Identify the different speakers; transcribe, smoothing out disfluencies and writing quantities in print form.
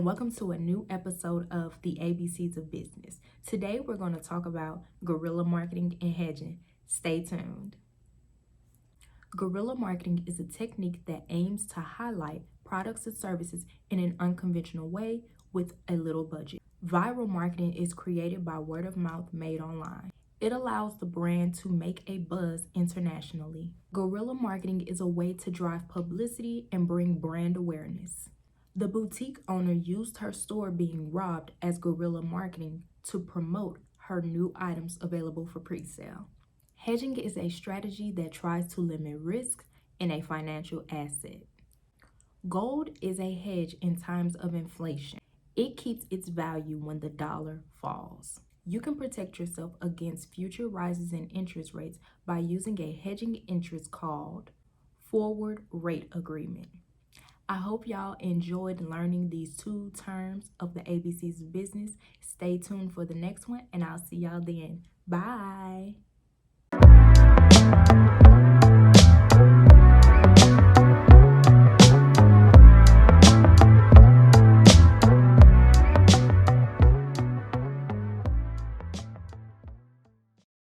Speaker 1: and welcome to a new episode of the ABCs of Business. Today we're going to talk about guerrilla marketing and hedging. Stay tuned. Guerrilla marketing is a technique that aims to highlight products and services in an unconventional way with a little budget. Viral marketing is created by word of mouth made online. It allows the brand to make a buzz internationally. Guerrilla marketing is a way to drive publicity and bring brand awareness. The boutique owner used her store being robbed as guerrilla marketing to promote her new items available for pre-sale. Hedging is a strategy that tries to limit risk in a financial asset. Gold is a hedge in times of inflation. It keeps its value when the dollar falls. You can protect yourself against future rises in interest rates by using a hedging interest called forward rate agreement. I hope y'all enjoyed learning these two terms of the ABCs of business. Stay tuned for the next one, and I'll see y'all then. Bye.